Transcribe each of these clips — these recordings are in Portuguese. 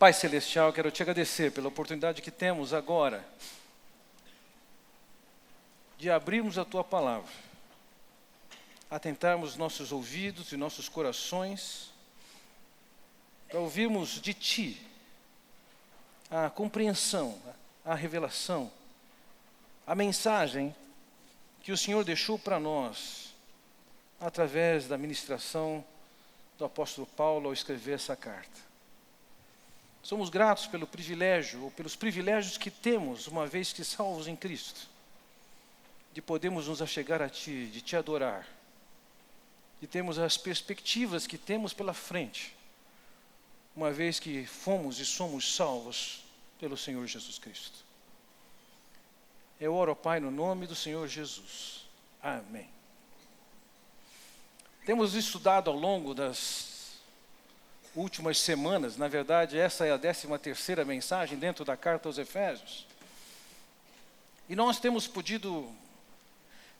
Pai Celestial, quero te agradecer pela oportunidade que temos agora de abrirmos a Tua Palavra, atentarmos nossos ouvidos e nossos corações para ouvirmos de Ti a compreensão, a revelação, a mensagem que o Senhor deixou para nós através da ministração do apóstolo Paulo ao escrever essa carta. Somos gratos pelo privilégio, ou pelos privilégios que temos, uma vez que salvos em Cristo, de podermos nos achegar a Ti, de Te adorar, de termos as perspectivas que temos pela frente, uma vez que fomos e somos salvos pelo Senhor Jesus Cristo. Eu oro, Pai, no nome do Senhor Jesus. Amém. Temos estudado ao longo das últimas semanas, na verdade, essa é a 13ª mensagem dentro da carta aos Efésios. E nós temos podido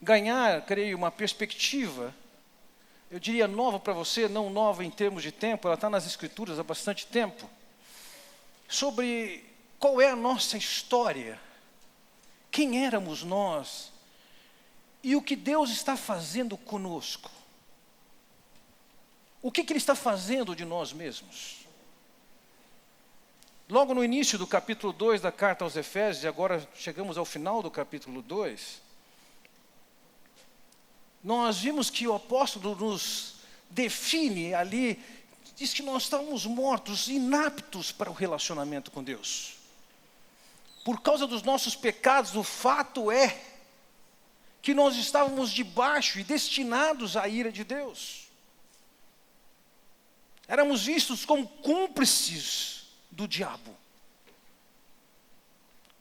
ganhar, creio, uma perspectiva, eu diria nova para você, não nova em termos de tempo, ela está nas Escrituras há bastante tempo, sobre qual é a nossa história, quem éramos nós e o que Deus está fazendo conosco. O que Ele está fazendo de nós mesmos? Logo no início do capítulo 2 da carta aos Efésios, e agora chegamos ao final do capítulo 2, nós vimos que o apóstolo nos define ali, diz que nós estávamos mortos, inaptos para o relacionamento com Deus. Por causa dos nossos pecados, o fato é que nós estávamos debaixo e destinados à ira de Deus. Éramos vistos como cúmplices do diabo.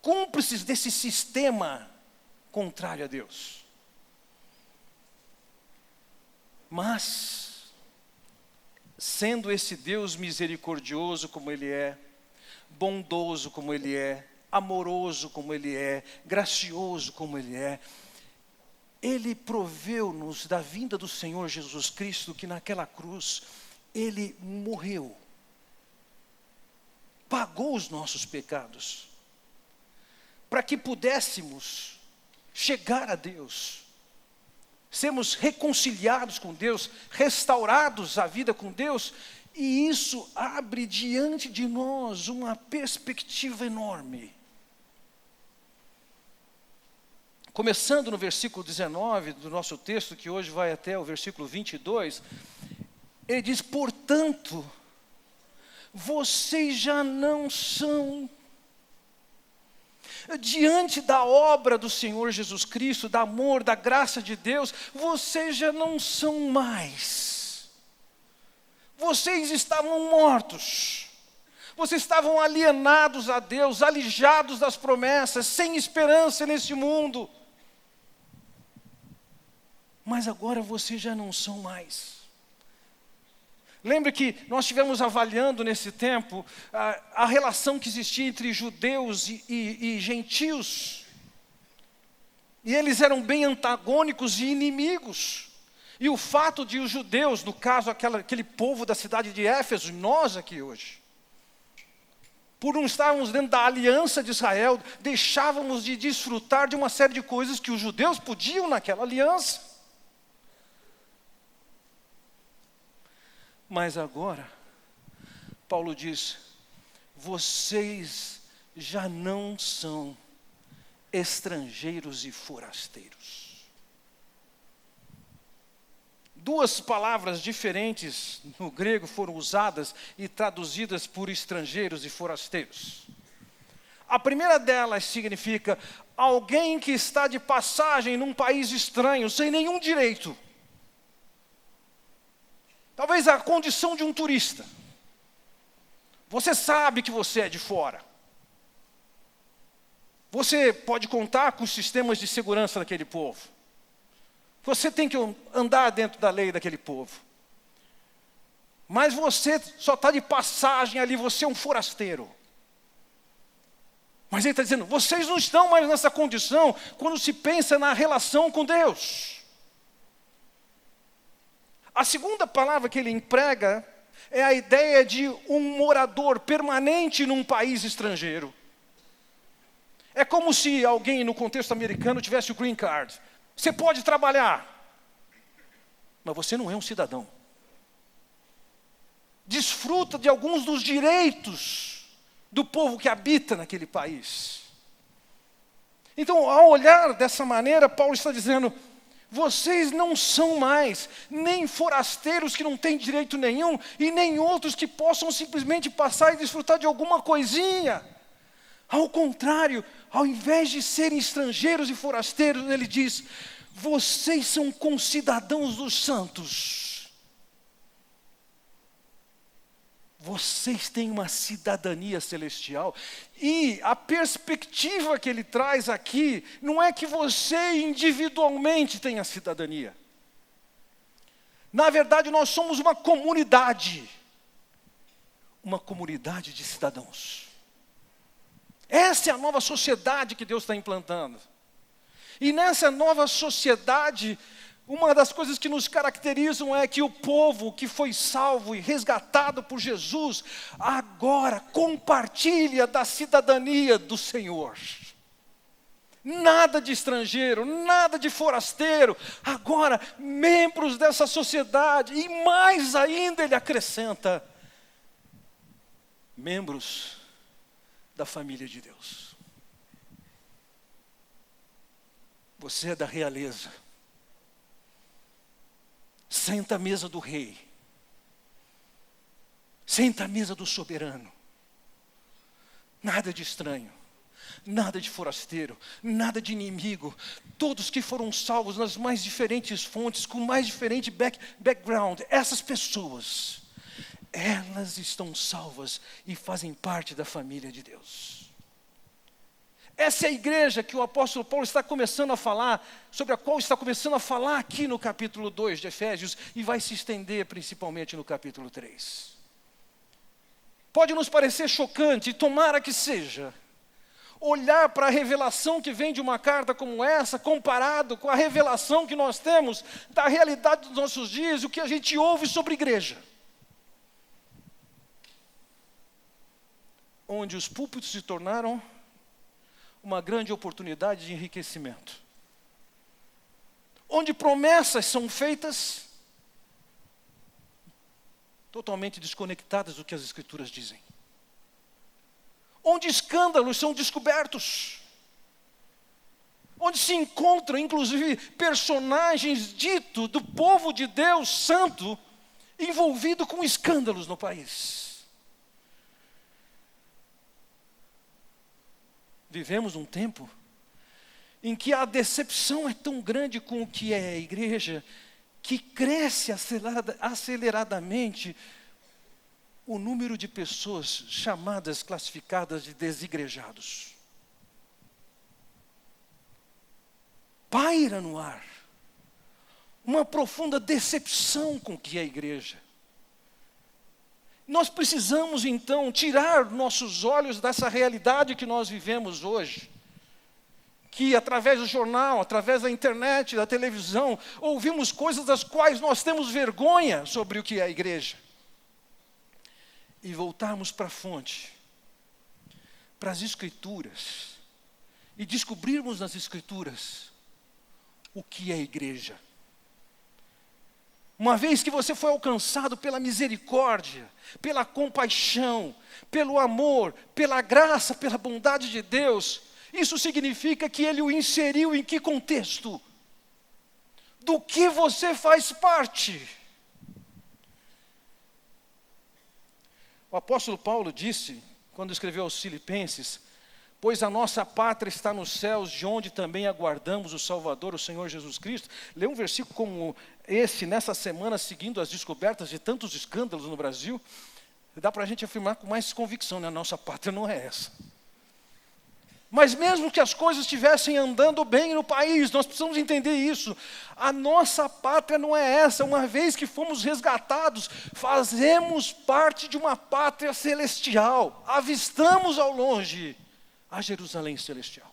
Cúmplices desse sistema contrário a Deus. Mas, sendo esse Deus misericordioso como Ele é, bondoso como Ele é, amoroso como Ele é, gracioso como Ele é, Ele proveu-nos da vinda do Senhor Jesus Cristo, que naquela cruz Ele morreu, pagou os nossos pecados, para que pudéssemos chegar a Deus, sermos reconciliados com Deus, restaurados à vida com Deus, e isso abre diante de nós uma perspectiva enorme. Começando no versículo 19 do nosso texto, que hoje vai até o versículo 22, ele diz: portanto, vocês já não são, diante da obra do Senhor Jesus Cristo, do amor, da graça de Deus, vocês já não são mais. Vocês estavam mortos, vocês estavam alienados a Deus, alijados das promessas, sem esperança nesse mundo. Mas agora vocês já não são mais. Lembre que nós estivemos avaliando nesse tempo a relação que existia entre judeus e gentios. E eles eram bem antagônicos e inimigos. E o fato de os judeus, no caso aquele povo da cidade de Éfeso, nós aqui hoje, por não estarmos dentro da aliança de Israel, deixávamos de desfrutar de uma série de coisas que os judeus podiam naquela aliança. Mas agora, Paulo diz: vocês já não são estrangeiros e forasteiros. Duas palavras diferentes no grego foram usadas e traduzidas por estrangeiros e forasteiros. A primeira delas significa alguém que está de passagem num país estranho, sem nenhum direito. Talvez a condição de um turista. Você sabe que você é de fora. Você pode contar com os sistemas de segurança daquele povo. Você tem que andar dentro da lei daquele povo. Mas você só está de passagem ali, você é um forasteiro. Mas ele está dizendo, vocês não estão mais nessa condição quando se pensa na relação com Deus. A segunda palavra que ele emprega É a ideia de um morador permanente num país estrangeiro. É como se alguém no contexto americano tivesse o green card. Você pode trabalhar, mas você não é um cidadão. Desfruta de alguns dos direitos do povo que habita naquele país. Então, ao olhar dessa maneira, Paulo está dizendo: vocês não são mais nem forasteiros que não têm direito nenhum, e nem outros que possam simplesmente passar e desfrutar de alguma coisinha. Ao contrário, ao invés de serem estrangeiros e forasteiros, ele diz: vocês são concidadãos dos santos. Vocês têm uma cidadania celestial. E a perspectiva que ele traz aqui, não é que você individualmente tenha cidadania. Na verdade, nós somos uma comunidade de cidadãos. Essa é a nova sociedade que Deus está implantando. E nessa nova sociedade, uma das coisas que nos caracterizam é que o povo que foi salvo e resgatado por Jesus, agora compartilha da cidadania do Senhor. Nada de estrangeiro, nada de forasteiro, agora membros dessa sociedade, e mais ainda ele acrescenta, membros da família de Deus. Você é da realeza. Senta à mesa do rei. Senta à mesa do soberano. Nada de estranho. Nada de forasteiro. Nada de inimigo. Todos que foram salvos nas mais diferentes fontes, com mais diferente background. Essas pessoas, elas estão salvas e fazem parte da família de Deus. Essa é a igreja que o apóstolo Paulo está começando a falar, sobre a qual está começando a falar aqui no capítulo 2 de Efésios, e vai se estender principalmente no capítulo 3. Pode nos parecer chocante, e tomara que seja, olhar para a revelação que vem de uma carta como essa, comparado com a revelação que nós temos da realidade dos nossos dias, o que a gente ouve sobre igreja. Onde os púlpitos se tornaram uma grande oportunidade de enriquecimento. Onde promessas são feitas totalmente desconectadas do que as Escrituras dizem. Onde escândalos são descobertos. Onde se encontram, inclusive, personagens ditos do povo de Deus santo, envolvido com escândalos no país. Vivemos um tempo em que a decepção é tão grande com o que é a igreja, que cresce aceleradamente o número de pessoas chamadas, classificadas de desigrejados. Paira no ar uma profunda decepção com o que é a igreja. Nós precisamos, então, tirar nossos olhos dessa realidade que nós vivemos hoje. Que através do jornal, através da internet, da televisão, ouvimos coisas das quais nós temos vergonha sobre o que é a igreja. E voltarmos para a fonte, para as Escrituras, e descobrirmos nas Escrituras o que é a igreja. Uma vez que você foi alcançado pela misericórdia, pela compaixão, pelo amor, pela graça, pela bondade de Deus, isso significa que Ele o inseriu em que contexto? Do que você faz parte? O apóstolo Paulo disse, quando escreveu aos Filipenses: pois a nossa pátria está nos céus, de onde também aguardamos o Salvador, o Senhor Jesus Cristo. Lê um versículo como esse, nessa semana, seguindo as descobertas de tantos escândalos no Brasil, dá para a gente afirmar com mais convicção, né? A nossa pátria não é essa. Mas mesmo que as coisas estivessem andando bem no país, nós precisamos entender isso. A nossa pátria não é essa. Uma vez que fomos resgatados, fazemos parte de uma pátria celestial. Avistamos ao longe a Jerusalém celestial.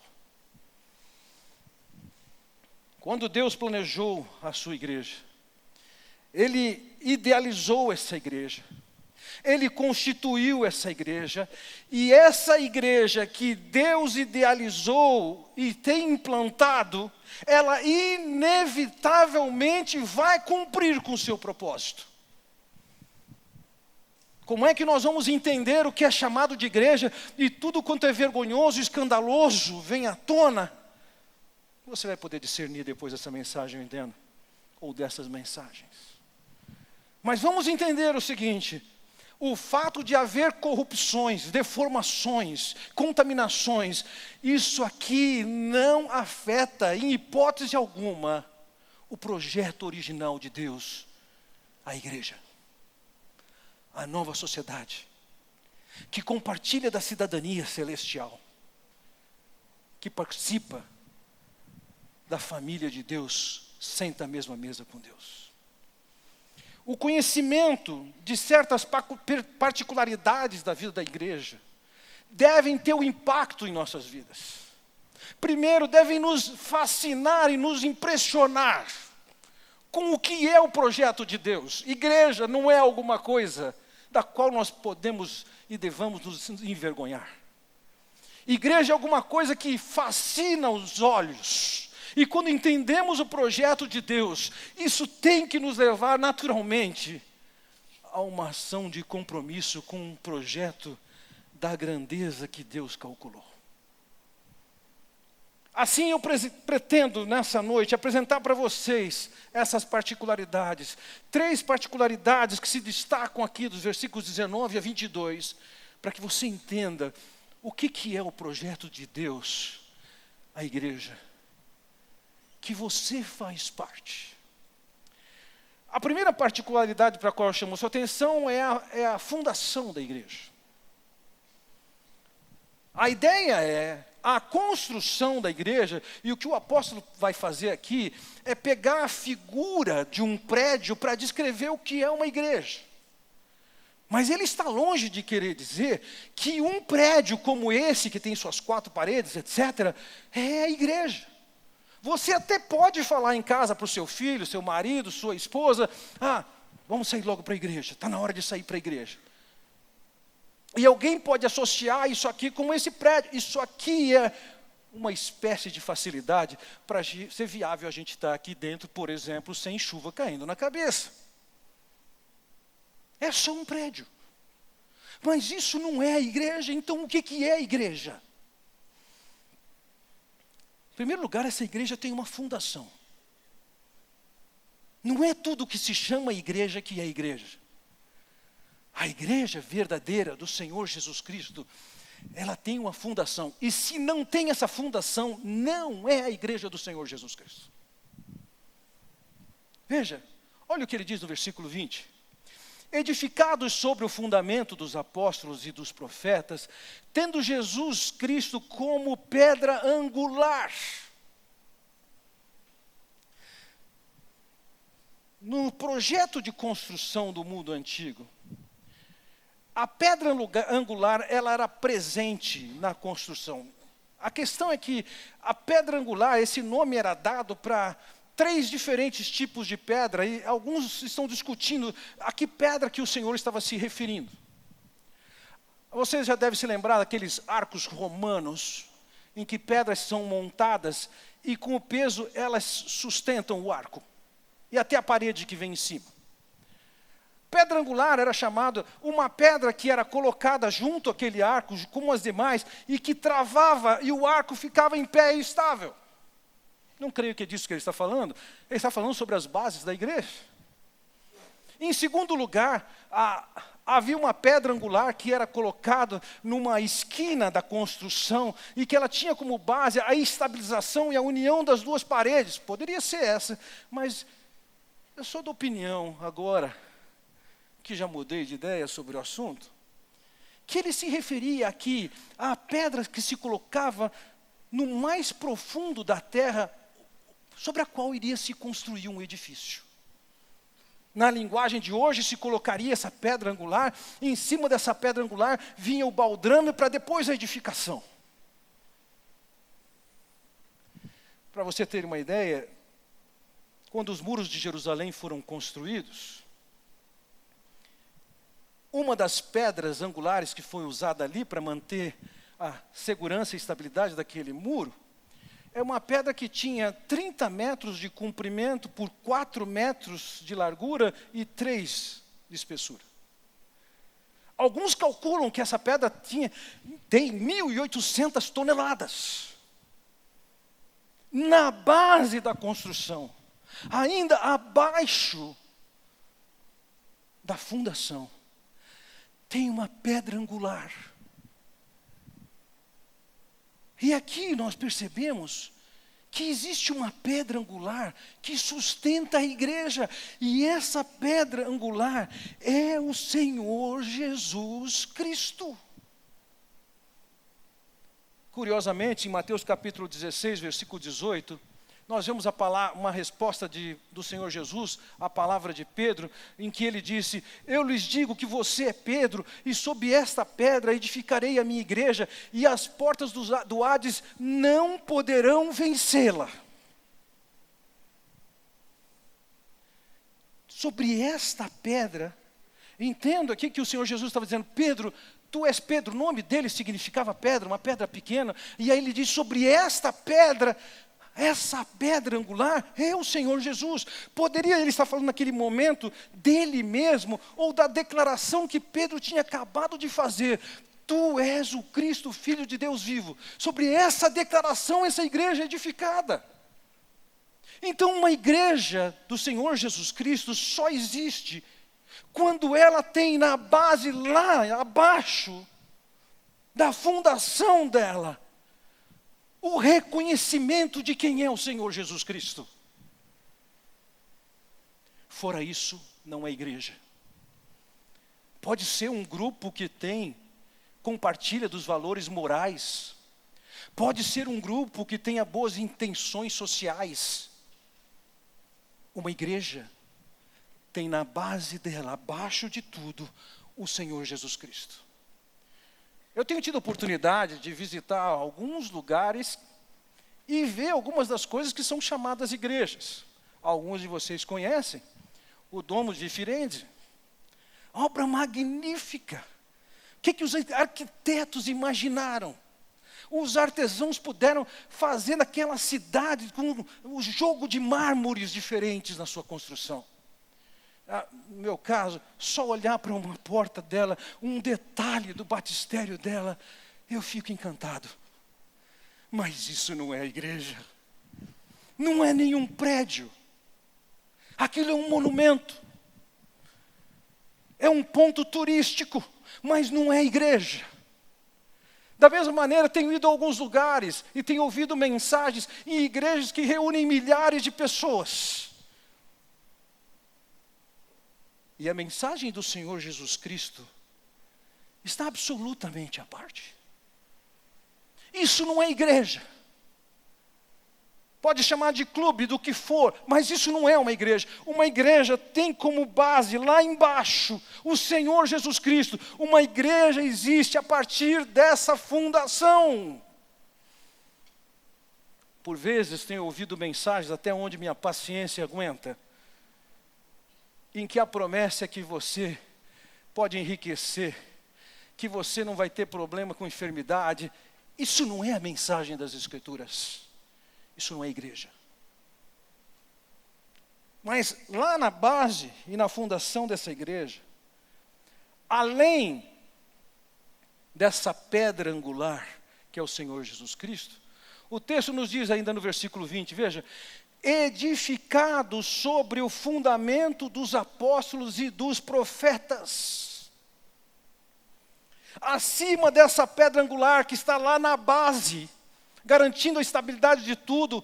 Quando Deus planejou a sua igreja, Ele idealizou essa igreja. Ele constituiu essa igreja, e essa igreja que Deus idealizou e tem implantado, ela inevitavelmente vai cumprir com o seu propósito. Como é que nós vamos entender o que é chamado de igreja e tudo quanto é vergonhoso e escandaloso vem à tona? Você vai poder discernir depois dessa mensagem, eu entendo, ou dessas mensagens. Mas vamos entender o seguinte: o fato de haver corrupções, deformações, contaminações, isso aqui não afeta, em hipótese alguma, o projeto original de Deus, a igreja. A nova sociedade, que compartilha da cidadania celestial, que participa da família de Deus, senta à mesma mesa com Deus. O conhecimento de certas particularidades da vida da igreja devem ter um impacto em nossas vidas. Primeiro, devem nos fascinar e nos impressionar com o que é o projeto de Deus. Igreja não é alguma coisa da qual nós podemos e devamos nos envergonhar. Igreja é alguma coisa que fascina os olhos. E quando entendemos o projeto de Deus, isso tem que nos levar naturalmente a uma ação de compromisso com um projeto da grandeza que Deus calculou. Assim eu pretendo, nessa noite, apresentar para vocês essas particularidades. 3 particularidades que se destacam aqui dos versículos 19 a 22, para que você entenda o que é o projeto de Deus, a igreja, que você faz parte. A primeira particularidade para a qual eu chamo a sua atenção é a fundação da igreja. A ideia é a construção da igreja, e o que o apóstolo vai fazer aqui é pegar a figura de um prédio para descrever o que é uma igreja. Mas ele está longe de querer dizer que um prédio como esse, que tem suas 4 paredes, etc., é a igreja. Você até pode falar em casa para o seu filho, seu marido, sua esposa: vamos sair logo para a igreja, está na hora de sair para a igreja. E alguém pode associar isso aqui com esse prédio. Isso aqui é uma espécie de facilidade para ser viável a gente estar aqui dentro, por exemplo, sem chuva caindo na cabeça. É só um prédio. Mas isso não é a igreja, então o que é a igreja? Em primeiro lugar, essa igreja tem uma fundação. Não é tudo que se chama igreja que é igreja. A igreja verdadeira do Senhor Jesus Cristo, ela tem uma fundação. E se não tem essa fundação, não é a igreja do Senhor Jesus Cristo. Veja, olha o que ele diz no versículo 20. Edificados sobre o fundamento dos apóstolos e dos profetas, tendo Jesus Cristo como pedra angular. No projeto de construção do mundo antigo, a pedra angular, ela era presente na construção. A questão é que a pedra angular, esse nome era dado para 3 diferentes tipos de pedra, e alguns estão discutindo a que pedra que o Senhor estava se referindo. Vocês já devem se lembrar daqueles arcos romanos, em que pedras são montadas, e com o peso elas sustentam o arco, e até a parede que vem em cima. Pedra angular era chamada uma pedra que era colocada junto àquele arco, como as demais, e que travava, e o arco ficava em pé e estável. Não creio que é disso que ele está falando. Ele está falando sobre as bases da igreja. Em segundo lugar, havia uma pedra angular que era colocada numa esquina da construção, e que ela tinha como base a estabilização e a união das 2 paredes. Poderia ser essa, mas eu sou da opinião agora, que já mudei de ideia sobre o assunto, que ele se referia aqui à pedra que se colocava no mais profundo da terra, sobre a qual iria se construir um edifício. Na linguagem de hoje, se colocaria essa pedra angular, e em cima dessa pedra angular vinha o baldrame para depois a edificação. Para você ter uma ideia, quando os muros de Jerusalém foram construídos, Uma das pedras angulares que foi usada ali para manter a segurança e estabilidade daquele muro, é uma pedra que tinha 30 metros de comprimento por 4 metros de largura e 3 de espessura. Alguns calculam que essa pedra tem 1.800 toneladas. Na base da construção, ainda abaixo da fundação, tem uma pedra angular. E aqui nós percebemos que existe uma pedra angular que sustenta a igreja. E essa pedra angular é o Senhor Jesus Cristo. Curiosamente, em Mateus capítulo 16, versículo 18, nós vemos uma resposta do Senhor Jesus à palavra de Pedro, em que ele disse: eu lhes digo que você é Pedro, e sob esta pedra edificarei a minha igreja, e as portas do Hades não poderão vencê-la. Sobre esta pedra, entendo aqui que o Senhor Jesus estava dizendo: Pedro, tu és Pedro. O nome dele significava pedra, uma pedra pequena, e aí ele diz: sobre esta pedra, essa pedra angular é o Senhor Jesus. Poderia ele estar falando naquele momento dele mesmo, ou da declaração que Pedro tinha acabado de fazer: tu és o Cristo, Filho de Deus vivo. Sobre essa declaração, essa igreja é edificada. Então, uma igreja do Senhor Jesus Cristo só existe quando ela tem na base, lá abaixo da fundação dela, o reconhecimento de quem é o Senhor Jesus Cristo. Fora isso, não é igreja. Pode ser um grupo que compartilha dos valores morais. Pode ser um grupo que tenha boas intenções sociais. Uma igreja tem na base dela, abaixo de tudo, o Senhor Jesus Cristo. Eu tenho tido a oportunidade de visitar alguns lugares e ver algumas das coisas que são chamadas igrejas. Alguns de vocês conhecem o Domo de Firenze. Obra magnífica. O que os arquitetos imaginaram? Os artesãos puderam fazer naquela cidade com um jogo de mármores diferentes na sua construção. No meu caso, só olhar para uma porta dela, um detalhe do batistério dela, eu fico encantado. Mas isso não é a igreja. Não é nenhum prédio. Aquilo é um monumento. É um ponto turístico, mas não é igreja. Da mesma maneira, tenho ido a alguns lugares e tenho ouvido mensagens em igrejas que reúnem milhares de pessoas. E a mensagem do Senhor Jesus Cristo está absolutamente à parte. Isso não é igreja. Pode chamar de clube, do que for, mas isso não é uma igreja. Uma igreja tem como base, lá embaixo, o Senhor Jesus Cristo. Uma igreja existe a partir dessa fundação. Por vezes tenho ouvido mensagens até onde minha paciência aguenta, em que a promessa é que você pode enriquecer, que você não vai ter problema com enfermidade. Isso não é a mensagem das Escrituras. Isso não é igreja. Mas lá na base e na fundação dessa igreja, além dessa pedra angular, que é o Senhor Jesus Cristo, o texto nos diz ainda no versículo 20, veja: edificado sobre o fundamento dos apóstolos e dos profetas. Acima dessa pedra angular que está lá na base, garantindo a estabilidade de tudo,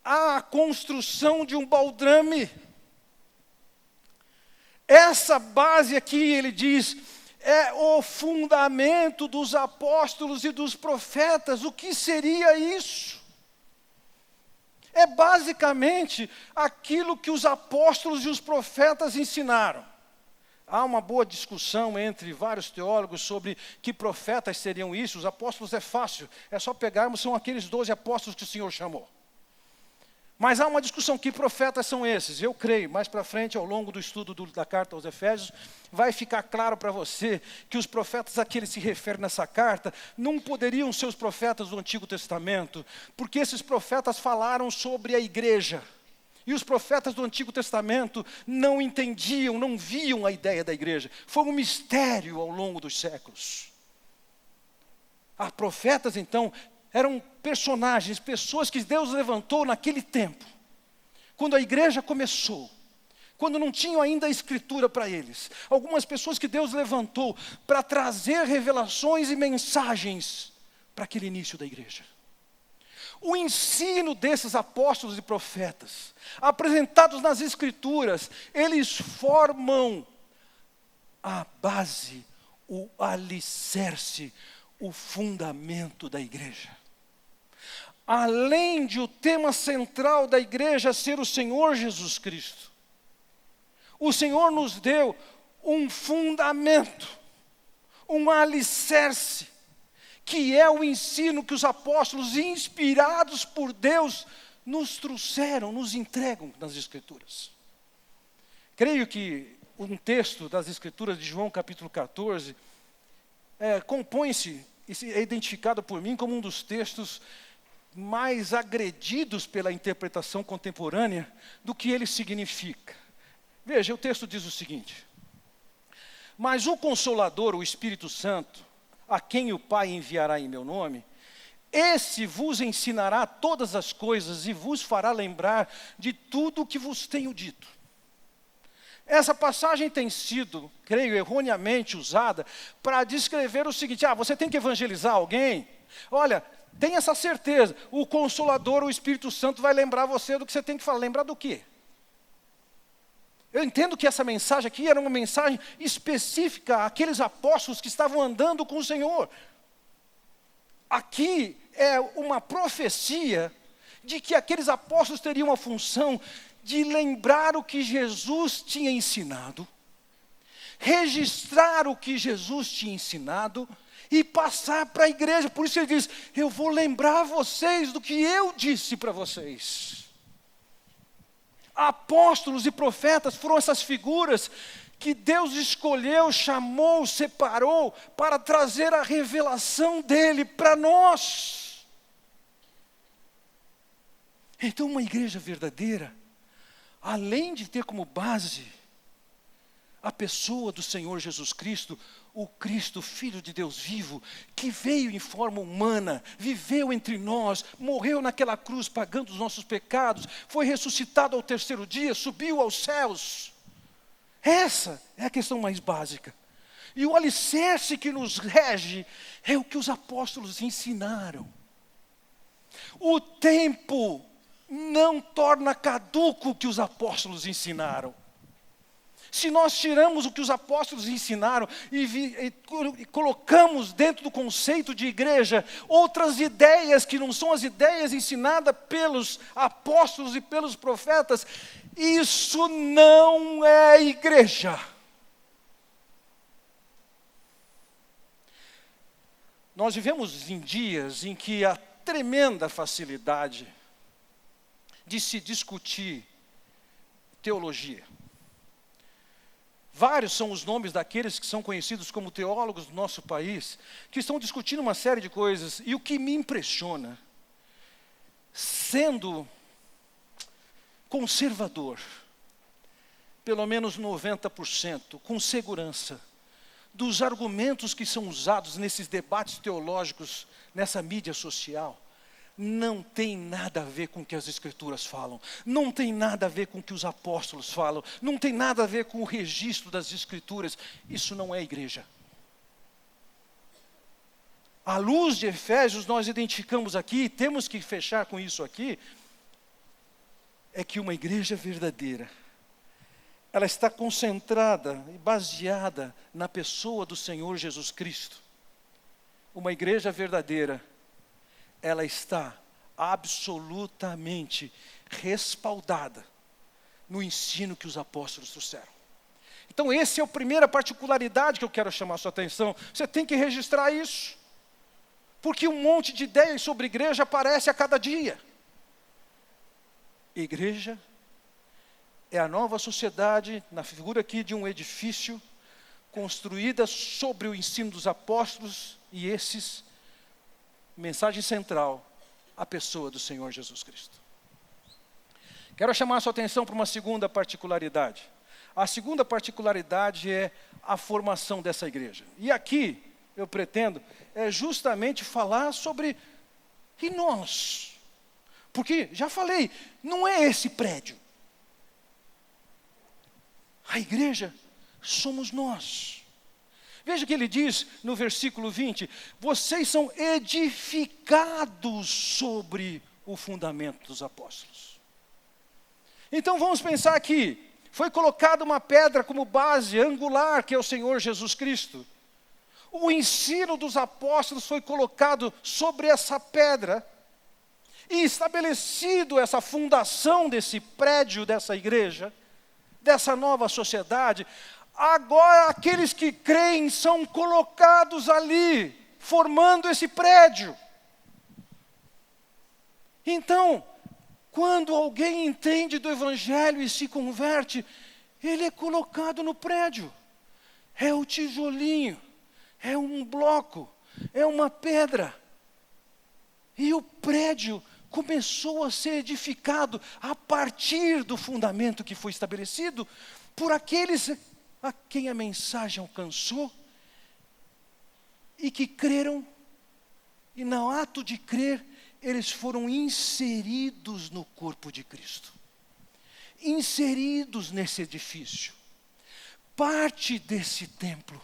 há a construção de um baldrame. Essa base aqui, ele diz, é o fundamento dos apóstolos e dos profetas. O que seria isso? É basicamente aquilo que os apóstolos e os profetas ensinaram. Há uma boa discussão entre vários teólogos sobre que profetas seriam isso. Os apóstolos é fácil, é só pegarmos, são aqueles 12 apóstolos que o Senhor chamou. Mas há uma discussão, que profetas são esses? Eu creio, mais para frente, ao longo do estudo da carta aos Efésios, vai ficar claro para você que os profetas a que ele se refere nessa carta não poderiam ser os profetas do Antigo Testamento, porque esses profetas falaram sobre a igreja. E os profetas do Antigo Testamento não entendiam, não viam a ideia da igreja. Foi um mistério ao longo dos séculos. Há profetas, então, eram personagens, pessoas que Deus levantou naquele tempo, quando a igreja começou, quando não tinham ainda a escritura para eles. Algumas pessoas que Deus levantou para trazer revelações e mensagens para aquele início da igreja. O ensino desses apóstolos e profetas, apresentados nas escrituras, eles formam a base, o alicerce, o fundamento da igreja. Além de o tema central da igreja ser o Senhor Jesus Cristo, o Senhor nos deu um fundamento, um alicerce, que é o ensino que os apóstolos, inspirados por Deus, nos trouxeram, nos entregam nas Escrituras. Creio que um texto das Escrituras de João capítulo 14, compõe-se, e é identificado por mim como um dos textos mais agredidos pela interpretação contemporânea do que ele significa. Veja, o texto diz o seguinte: mas o Consolador, o Espírito Santo, a quem o Pai enviará em meu nome, esse vos ensinará todas as coisas e vos fará lembrar de tudo o que vos tenho dito. Essa passagem tem sido, creio, erroneamente usada para descrever o seguinte: você tem que evangelizar alguém? Olha, tenha essa certeza, o Consolador, o Espírito Santo, vai lembrar você do que você tem que falar. Lembrar do quê? Eu entendo que essa mensagem aqui era uma mensagem específica àqueles apóstolos que estavam andando com o Senhor. Aqui é uma profecia de que aqueles apóstolos teriam a função de lembrar o que Jesus tinha ensinado, registrar o que Jesus tinha ensinado e passar para a igreja. Por isso ele diz: eu vou lembrar vocês do que eu disse para vocês. Apóstolos e profetas foram essas figuras que Deus escolheu, chamou, separou para trazer a revelação dele para nós. Então, uma igreja verdadeira, além de ter como base a pessoa do Senhor Jesus Cristo, o Cristo, Filho de Deus vivo, que veio em forma humana, viveu entre nós, morreu naquela cruz pagando os nossos pecados, foi ressuscitado ao terceiro dia, subiu aos céus. Essa é a questão mais básica. E o alicerce que nos rege é o que os apóstolos ensinaram. O tempo não torna caduco o que os apóstolos ensinaram. Se nós tiramos o que os apóstolos ensinaram e colocamos dentro do conceito de igreja outras ideias que não são as ideias ensinadas pelos apóstolos e pelos profetas, isso não é igreja. Nós vivemos em dias em que há tremenda facilidade de se discutir teologia. Vários são os nomes daqueles que são conhecidos como teólogos do nosso país, que estão discutindo uma série de coisas. E o que me impressiona, sendo conservador, pelo menos 90%, com segurança, dos argumentos que são usados nesses debates teológicos, nessa mídia social, não tem nada a ver com o que as Escrituras falam, não tem nada a ver com o que os apóstolos falam, não tem nada a ver com o registro das Escrituras. Isso não é igreja. À luz de Efésios, nós identificamos aqui, temos que fechar com isso aqui, é que uma igreja verdadeira, ela está concentrada e baseada na pessoa do Senhor Jesus Cristo. Uma igreja verdadeira, ela está absolutamente respaldada no ensino que os apóstolos trouxeram. Então, essa é a primeira particularidade que eu quero chamar a sua atenção. Você tem que registrar isso, porque um monte de ideias sobre igreja aparece a cada dia. Igreja é a nova sociedade, na figura aqui de um edifício, construída sobre o ensino dos apóstolos, e mensagem central, a pessoa do Senhor Jesus Cristo. Quero chamar a sua atenção para uma segunda particularidade. A segunda particularidade é a formação dessa igreja. E aqui, eu pretendo, justamente falar sobre e nós. Porque, já falei, não é esse prédio. A igreja somos nós. Veja que ele diz no versículo 20, vocês são edificados sobre o fundamento dos apóstolos. Então vamos pensar aqui, foi colocada uma pedra como base angular, que é o Senhor Jesus Cristo. O ensino dos apóstolos foi colocado sobre essa pedra, e estabelecido essa fundação desse prédio, dessa igreja, dessa nova sociedade, agora aqueles que creem são colocados ali, formando esse prédio. Então, quando alguém entende do Evangelho e se converte, ele é colocado no prédio. É o tijolinho, é um bloco, é uma pedra. E o prédio começou a ser edificado a partir do fundamento que foi estabelecido por aqueles a quem a mensagem alcançou e que creram, e no ato de crer, eles foram inseridos no corpo de Cristo. Inseridos nesse edifício. Parte desse templo.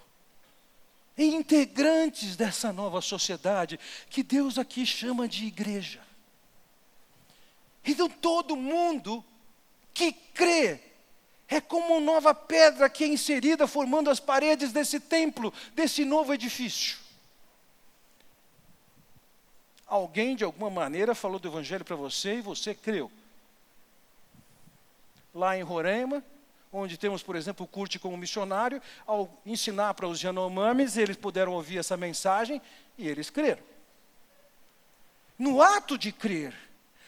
E integrantes dessa nova sociedade, que Deus aqui chama de igreja. Então todo mundo que crê, é como uma nova pedra que é inserida formando as paredes desse templo, desse novo edifício. Alguém de alguma maneira falou do Evangelho para você e você creu. Lá em Roraima, onde temos, por exemplo, o Curte como missionário, ao ensinar para os Yanomamis, eles puderam ouvir essa mensagem e eles creram. No ato de crer,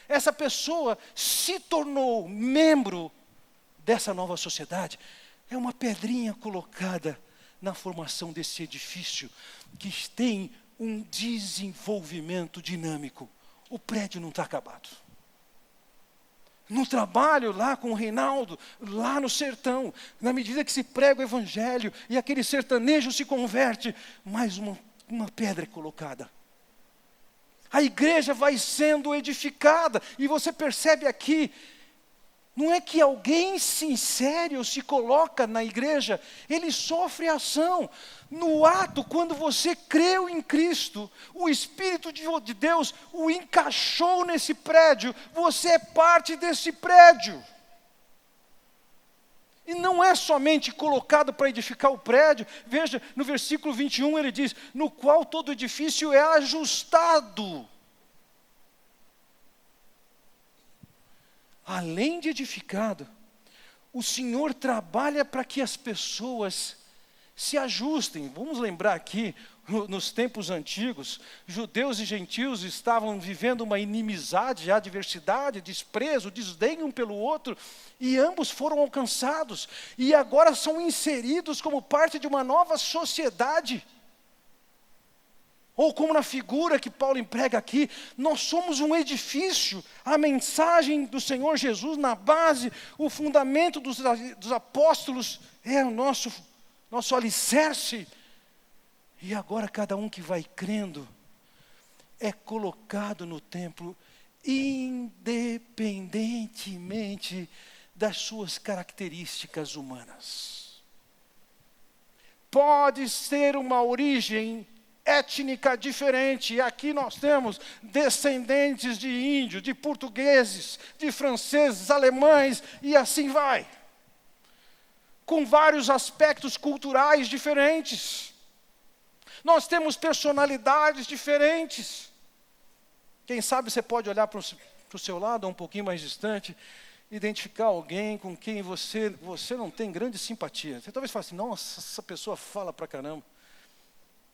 essa pessoa se tornou membro dessa nova sociedade. É uma pedrinha colocada na formação desse edifício, que tem um desenvolvimento dinâmico. O prédio não está acabado. No trabalho lá com o Reinaldo, lá no sertão, na medida que se prega o Evangelho e aquele sertanejo se converte, mais uma pedra é colocada. A igreja vai sendo edificada, e você percebe aqui, não é que alguém se insere ou se coloca na igreja, ele sofre ação. No ato, quando você creu em Cristo, o Espírito de Deus o encaixou nesse prédio, você é parte desse prédio. E não é somente colocado para edificar o prédio, veja, no versículo 21 ele diz, no qual todo edifício é ajustado. Além de edificado, o Senhor trabalha para que as pessoas se ajustem. Vamos lembrar aqui, nos tempos antigos, judeus e gentios estavam vivendo uma inimizade, adversidade, desprezo, desdém um pelo outro, e ambos foram alcançados, e agora são inseridos como parte de uma nova sociedade. Ou como na figura que Paulo emprega aqui, nós somos um edifício, a mensagem do Senhor Jesus na base, o fundamento dos apóstolos é o nosso alicerce. E agora cada um que vai crendo é colocado no templo, independentemente das suas características humanas. Pode ser uma origem étnica diferente, e aqui nós temos descendentes de índios, de portugueses, de franceses, alemães, e assim vai. Com vários aspectos culturais diferentes. Nós temos personalidades diferentes. Quem sabe você pode olhar para o seu lado, um pouquinho mais distante, identificar alguém com quem você não tem grande simpatia. Você talvez fale assim, nossa, essa pessoa fala pra caramba.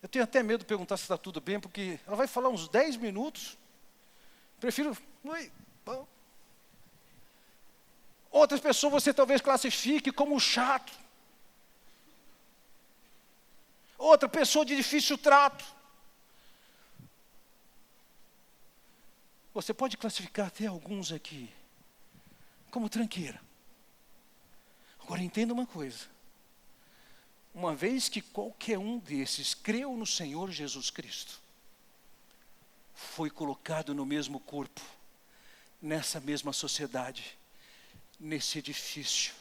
Eu tenho até medo de perguntar se está tudo bem, porque ela vai falar uns 10 minutos. Prefiro, oi, bom. Outras pessoas você talvez classifique como chato. Outra pessoa de difícil trato. Você pode classificar até alguns aqui como tranqueira. Agora entenda uma coisa. Uma vez que qualquer um desses creu no Senhor Jesus Cristo, foi colocado no mesmo corpo, nessa mesma sociedade, nesse edifício.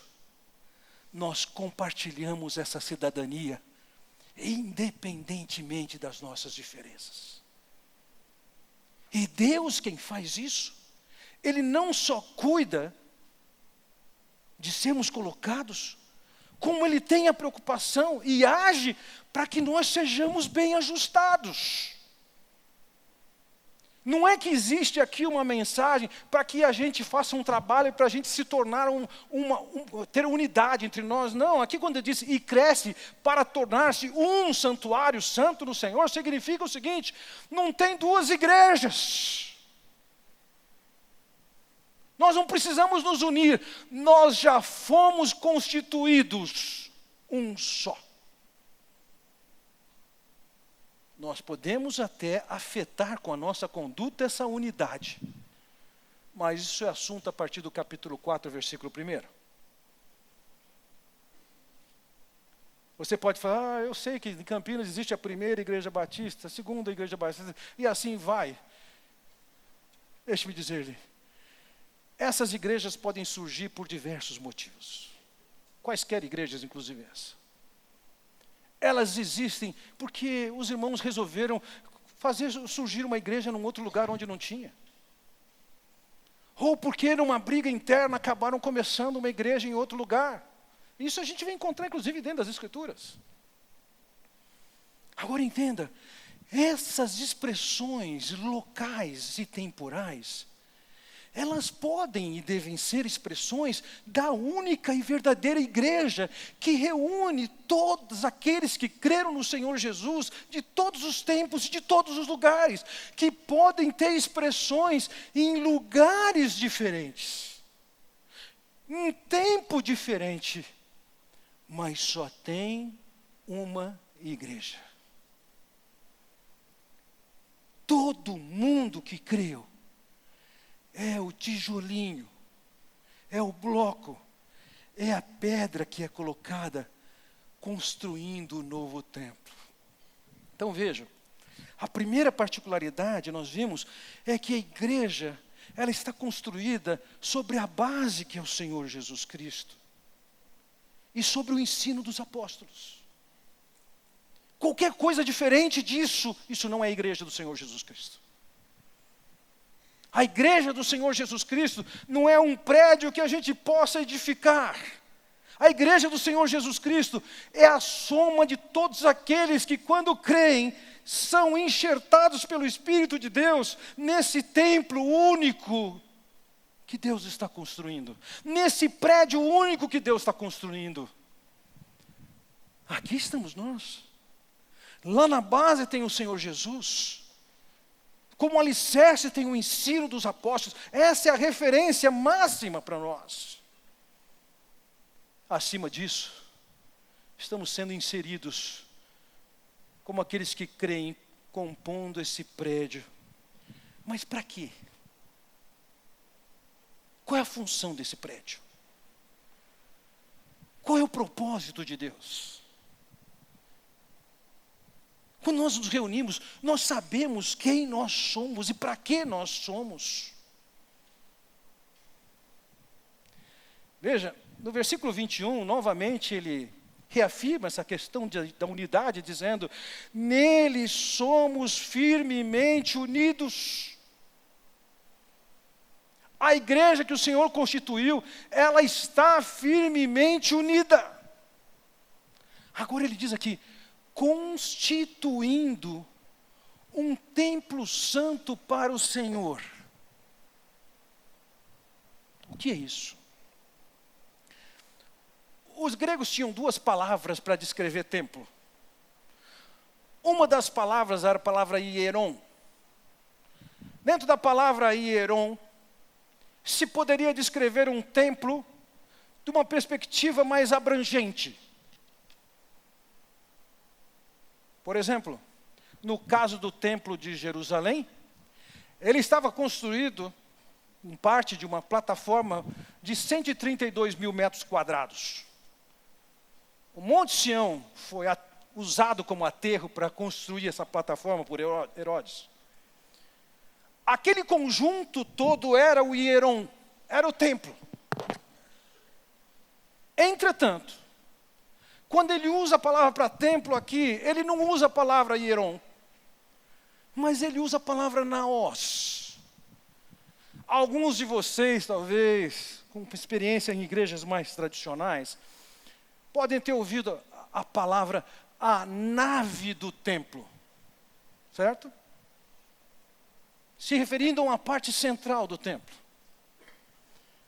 Nós compartilhamos essa cidadania, independentemente das nossas diferenças. E Deus, quem faz isso, Ele não só cuida de sermos colocados, como Ele tem a preocupação e age para que nós sejamos bem ajustados. Não é que existe aqui uma mensagem para que a gente faça um trabalho para a gente se tornar ter unidade entre nós. Não, aqui quando ele diz e cresce para tornar-se um santuário santo no Senhor, significa o seguinte: não tem duas igrejas. Nós não precisamos nos unir, nós já fomos constituídos um só. Nós podemos até afetar com a nossa conduta essa unidade. Mas isso é assunto a partir do capítulo 4, versículo 1. Você pode falar, eu sei que em Campinas existe a primeira igreja batista, a segunda igreja batista, e assim vai. Deixe-me dizer-lhe, essas igrejas podem surgir por diversos motivos. Quaisquer igrejas, inclusive essa. Elas existem porque os irmãos resolveram fazer surgir uma igreja num outro lugar onde não tinha. Ou porque numa briga interna acabaram começando uma igreja em outro lugar. Isso a gente vai encontrar inclusive dentro das Escrituras. Agora entenda, essas expressões locais e temporais, elas podem e devem ser expressões da única e verdadeira igreja que reúne todos aqueles que creram no Senhor Jesus de todos os tempos e de todos os lugares, que podem ter expressões em lugares diferentes, em tempo diferente, mas só tem uma igreja. Todo mundo que creu é o tijolinho, é o bloco, é a pedra que é colocada construindo o novo templo. Então vejam, a primeira particularidade nós vimos é que a igreja, ela está construída sobre a base que é o Senhor Jesus Cristo e sobre o ensino dos apóstolos. Qualquer coisa diferente disso, isso não é a igreja do Senhor Jesus Cristo. A igreja do Senhor Jesus Cristo não é um prédio que a gente possa edificar. A igreja do Senhor Jesus Cristo é a soma de todos aqueles que, quando creem, são enxertados pelo Espírito de Deus nesse templo único que Deus está construindo, nesse prédio único que Deus está construindo. Aqui estamos nós. Lá na base tem o Senhor Jesus. Como alicerce tem o ensino dos apóstolos. Essa é a referência máxima para nós. Acima disso, estamos sendo inseridos como aqueles que creem, compondo esse prédio. Mas para quê? Qual é a função desse prédio? Qual é o propósito de Deus? Quando nós nos reunimos, nós sabemos quem nós somos e para que nós somos. Veja, no versículo 21, novamente ele reafirma essa questão da unidade, dizendo: nele somos firmemente unidos. A igreja que o Senhor constituiu, ela está firmemente unida. Agora ele diz aqui, constituindo um templo santo para o Senhor. O que é isso? Os gregos tinham duas palavras para descrever templo. Uma das palavras era a palavra hieron. Dentro da palavra hieron, se poderia descrever um templo de uma perspectiva mais abrangente. Por exemplo, no caso do Templo de Jerusalém, ele estava construído em parte de uma plataforma de 132 mil metros quadrados. O Monte Sião foi usado como aterro para construir essa plataforma por Herodes. Aquele conjunto todo era o Hieron, era o templo. Entretanto, quando ele usa a palavra para templo aqui, ele não usa a palavra Hieron, mas ele usa a palavra naos. Alguns de vocês, talvez, com experiência em igrejas mais tradicionais, podem ter ouvido a palavra a nave do templo, certo? Se referindo a uma parte central do templo.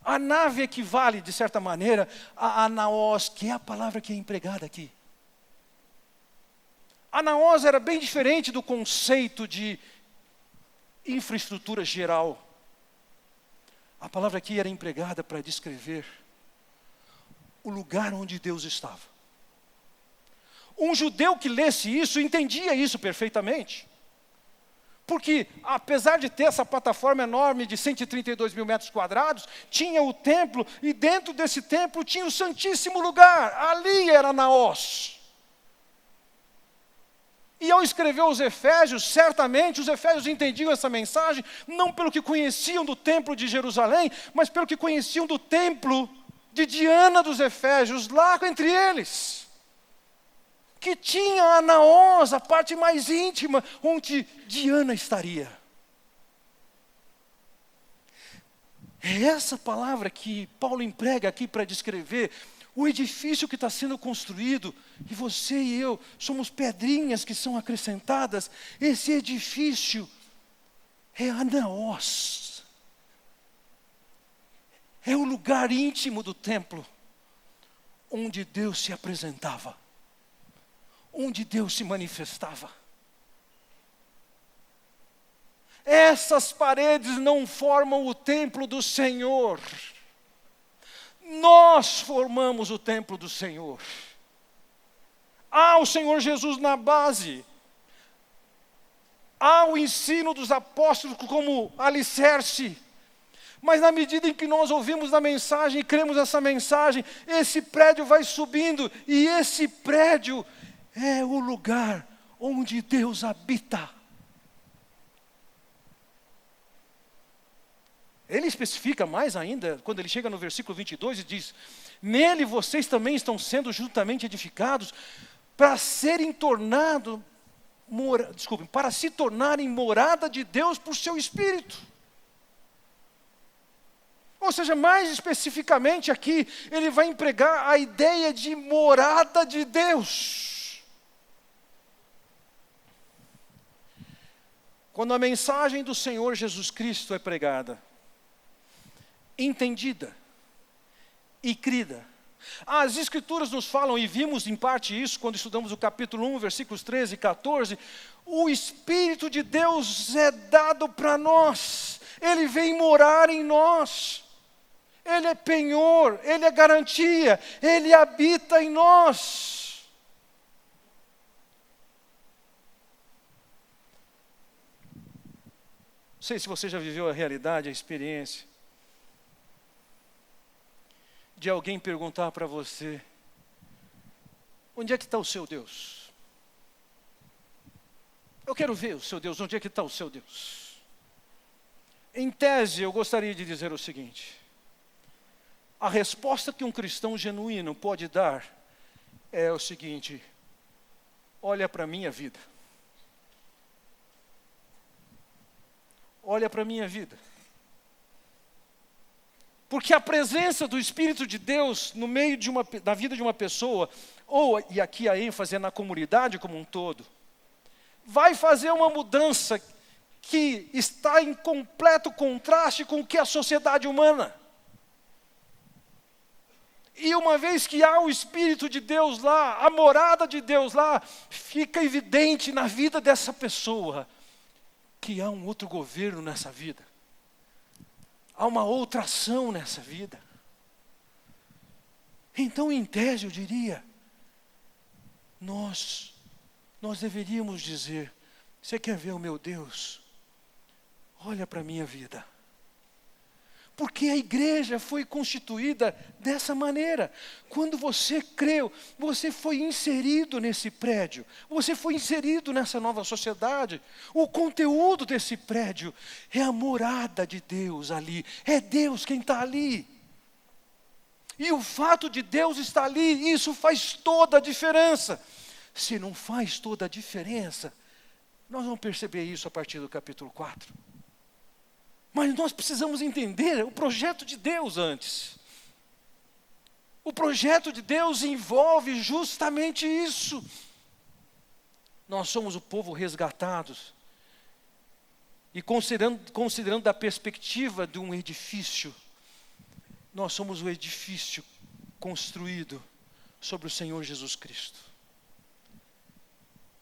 A nave equivale, de certa maneira, a naos, que é a palavra que é empregada aqui. A naos era bem diferente do conceito de infraestrutura geral. A palavra aqui era empregada para descrever o lugar onde Deus estava. Um judeu que lesse isso, entendia isso perfeitamente. Porque, apesar de ter essa plataforma enorme de 132 mil metros quadrados, tinha o templo, e dentro desse templo tinha o Santíssimo Lugar. Ali era naos. E ao escrever os Efésios, certamente os Efésios entendiam essa mensagem, não pelo que conheciam do templo de Jerusalém, mas pelo que conheciam do templo de Diana dos Efésios, lá entre eles. Que tinha a naos, a parte mais íntima, onde Diana estaria. É essa palavra que Paulo emprega aqui para descrever o edifício que está sendo construído, e você e eu somos pedrinhas que são acrescentadas. Esse edifício é a naos. É o lugar íntimo do templo, onde Deus se apresentava, onde Deus se manifestava. Essas paredes não formam o templo do Senhor. Nós formamos o templo do Senhor. Há o Senhor Jesus na base. Há o ensino dos apóstolos como alicerce. Mas na medida em que nós ouvimos a mensagem e cremos nessa mensagem, esse prédio vai subindo. E esse prédio é o lugar onde Deus habita. Ele especifica mais ainda, quando ele chega no versículo 22 e diz: nele vocês também estão sendo juntamente edificados para serem para se tornarem morada de Deus por seu Espírito. Ou seja, mais especificamente aqui, ele vai empregar a ideia de morada de Deus. Quando a mensagem do Senhor Jesus Cristo é pregada, entendida e crida. As Escrituras nos falam, e vimos em parte isso quando estudamos o capítulo 1, versículos 13 e 14, o Espírito de Deus é dado para nós, Ele vem morar em nós, Ele é penhor, Ele é garantia, Ele habita em nós. Não sei se você já viveu a realidade, a experiência de alguém perguntar para você: onde é que está o seu Deus? Eu quero ver o seu Deus, onde é que está o seu Deus? Em tese, eu gostaria de dizer o seguinte: a resposta que um cristão genuíno pode dar é o seguinte: olha para a minha vida. Olha para a minha vida. Porque a presença do Espírito de Deus no meio da vida de uma pessoa, e aqui a ênfase é na comunidade como um todo, vai fazer uma mudança que está em completo contraste com o que é a sociedade humana. E uma vez que há o Espírito de Deus lá, a morada de Deus lá, fica evidente na vida dessa pessoa que há um outro governo nessa vida. Há uma outra ação nessa vida. Então, em tese, eu diria, nós deveríamos dizer, você quer ver o meu Deus? Olha para a minha vida. Porque a igreja foi constituída dessa maneira. Quando você creu, você foi inserido nesse prédio. Você foi inserido nessa nova sociedade. O conteúdo desse prédio é a morada de Deus ali. É Deus quem está ali. E o fato de Deus estar ali, isso faz toda a diferença. Se não faz toda a diferença, nós vamos perceber isso a partir do capítulo 4. Mas nós precisamos entender o projeto de Deus antes. O projeto de Deus envolve justamente isso. Nós somos o povo resgatados. E considerando da perspectiva de um edifício, nós somos o edifício construído sobre o Senhor Jesus Cristo,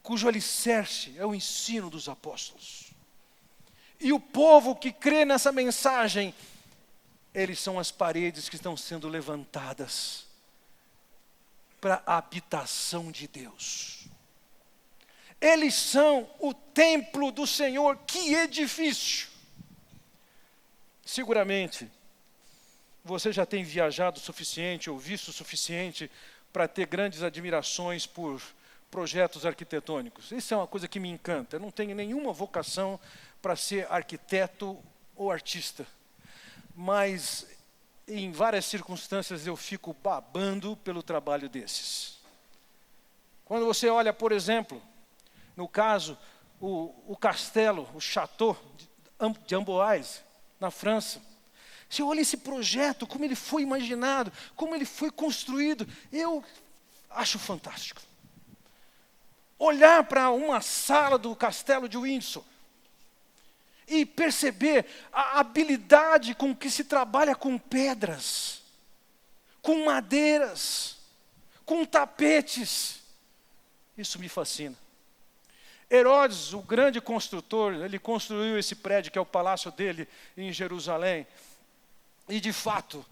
cujo alicerce é o ensino dos apóstolos. E o povo que crê nessa mensagem, eles são as paredes que estão sendo levantadas para a habitação de Deus. Eles são o templo do Senhor. Que edifício! Seguramente, você já tem viajado o suficiente ou visto o suficiente para ter grandes admirações por projetos arquitetônicos. Isso é uma coisa que me encanta. Eu não tenho nenhuma vocação para ser arquiteto ou artista. Mas, em várias circunstâncias, eu fico babando pelo trabalho desses. Quando você olha, por exemplo, no caso, o castelo, o château de Amboise, na França. Você olha esse projeto, como ele foi imaginado, como ele foi construído, eu acho fantástico. Olhar para uma sala do castelo de Windsor e perceber a habilidade com que se trabalha com pedras, com madeiras, com tapetes, isso me fascina. Herodes, o grande construtor, ele construiu esse prédio que é o palácio dele em Jerusalém. E de fato,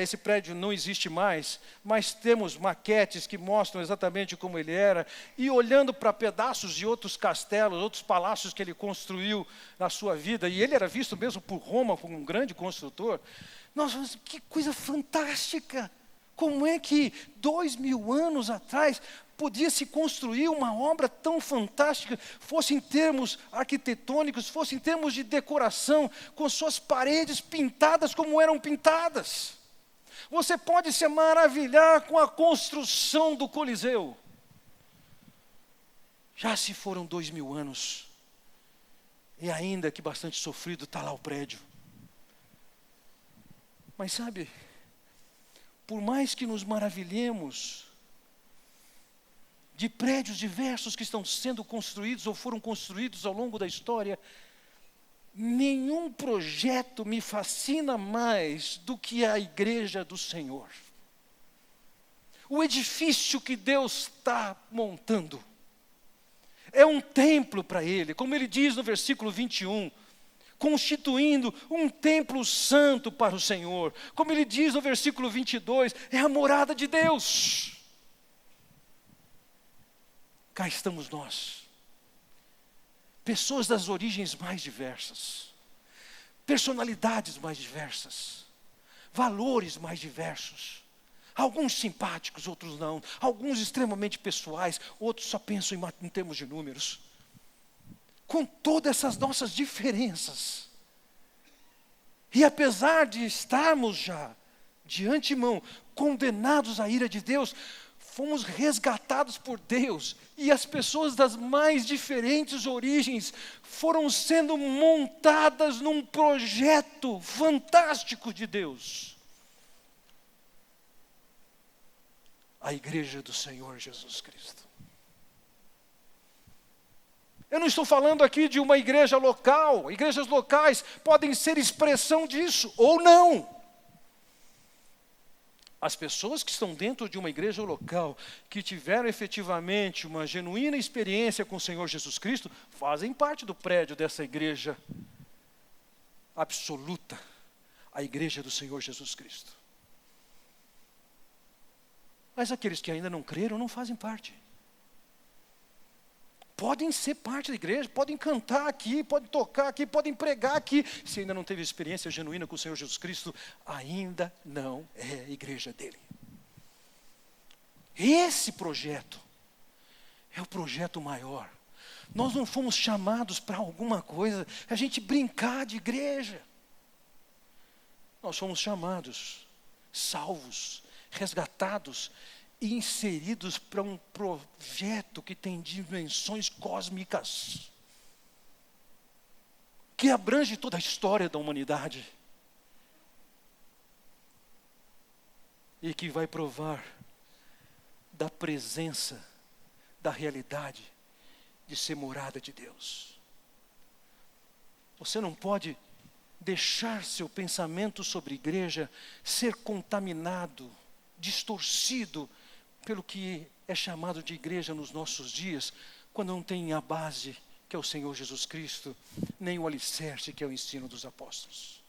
esse prédio não existe mais, mas temos maquetes que mostram exatamente como ele era. E olhando para pedaços de outros castelos, outros palácios que ele construiu na sua vida, e ele era visto mesmo por Roma como um grande construtor, nós vamos, que coisa fantástica! Como é que 2000 anos atrás podia se construir uma obra tão fantástica, fosse em termos arquitetônicos, fosse em termos de decoração, com suas paredes pintadas como eram pintadas. Você pode se maravilhar com a construção do Coliseu. Já se foram 2000 anos, e ainda que bastante sofrido, está lá o prédio. Mas sabe, por mais que nos maravilhemos de prédios diversos que estão sendo construídos ou foram construídos ao longo da história, nenhum projeto me fascina mais do que a igreja do Senhor. O edifício que Deus está montando é um templo para Ele, como Ele diz no versículo 21, constituindo um templo santo para o Senhor. Como Ele diz no versículo 22, é a morada de Deus. Cá estamos nós, pessoas das origens mais diversas, personalidades mais diversas, valores mais diversos, alguns simpáticos, outros não, alguns extremamente pessoais, outros só pensam em termos de números. Com todas essas nossas diferenças, e apesar de estarmos já, de antemão, condenados à ira de Deus, fomos resgatados por Deus, e as pessoas das mais diferentes origens foram sendo montadas num projeto fantástico de Deus. A igreja do Senhor Jesus Cristo. Eu não estou falando aqui de uma igreja local. Igrejas locais podem ser expressão disso, ou não. As pessoas que estão dentro de uma igreja local, que tiveram efetivamente uma genuína experiência com o Senhor Jesus Cristo, fazem parte do prédio dessa igreja absoluta, a igreja do Senhor Jesus Cristo. Mas aqueles que ainda não creram não fazem parte. Podem ser parte da igreja, podem cantar aqui, podem tocar aqui, podem pregar aqui. Se ainda não teve experiência genuína com o Senhor Jesus Cristo, ainda não é igreja dele. Esse projeto é o projeto maior. Nós não fomos chamados para alguma coisa, a gente brincar de igreja. Nós fomos chamados, salvos, resgatados e inseridos para um projeto que tem dimensões cósmicas, que abrange toda a história da humanidade e que vai provar da presença, da realidade de ser morada de Deus. Você não pode deixar seu pensamento sobre igreja ser contaminado, distorcido pelo que é chamado de igreja nos nossos dias, quando não tem a base, que é o Senhor Jesus Cristo, nem o alicerce, que é o ensino dos apóstolos.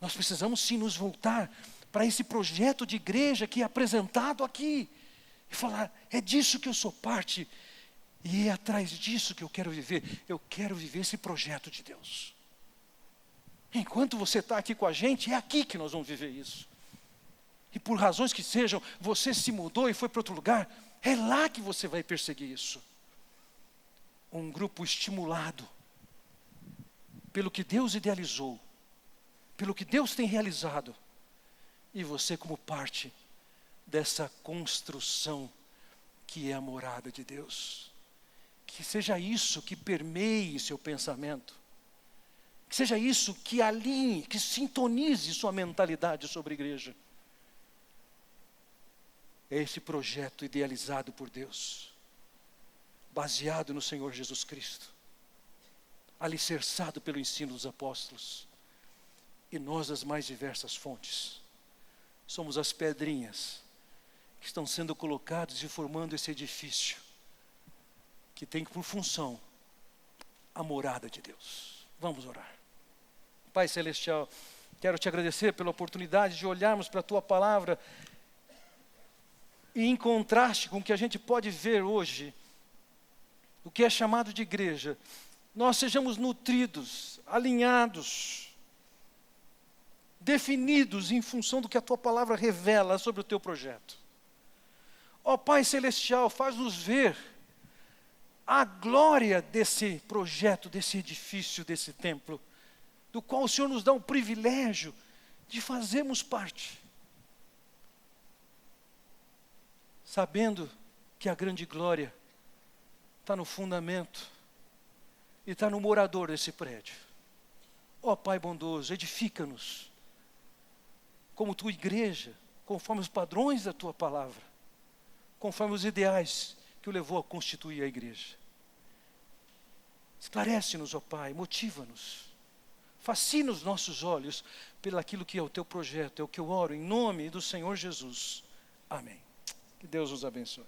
Nós precisamos sim nos voltar para esse projeto de igreja que é apresentado aqui, e falar, é disso que eu sou parte, e é atrás disso que eu quero viver esse projeto de Deus. Enquanto você está aqui com a gente, é aqui que nós vamos viver isso. E por razões que sejam, você se mudou e foi para outro lugar, é lá que você vai perseguir isso. Um grupo estimulado pelo que Deus idealizou, pelo que Deus tem realizado, e você como parte dessa construção que é a morada de Deus. Que seja isso que permeie seu pensamento, que seja isso que alinhe, que sintonize sua mentalidade sobre a igreja. É esse projeto idealizado por Deus, baseado no Senhor Jesus Cristo, alicerçado pelo ensino dos apóstolos, e nós das mais diversas fontes. Somos as pedrinhas que estão sendo colocadas e formando esse edifício, que tem por função a morada de Deus. Vamos orar. Pai Celestial, quero te agradecer pela oportunidade de olharmos para a tua palavra, e em contraste com o que a gente pode ver hoje, o que é chamado de igreja, nós sejamos nutridos, alinhados, definidos em função do que a tua palavra revela sobre o teu projeto. Ó Pai Celestial, faz-nos ver a glória desse projeto, desse edifício, desse templo, do qual o Senhor nos dá o privilégio de fazermos parte. Sabendo que a grande glória está no fundamento e está no morador desse prédio. Ó Pai bondoso, edifica-nos como tua igreja, conforme os padrões da tua palavra, conforme os ideais que o levou a constituir a igreja. Esclarece-nos, ó Pai, motiva-nos, fascina os nossos olhos pelaquilo que é o teu projeto, é o que eu oro em nome do Senhor Jesus. Amém. Que Deus os abençoe.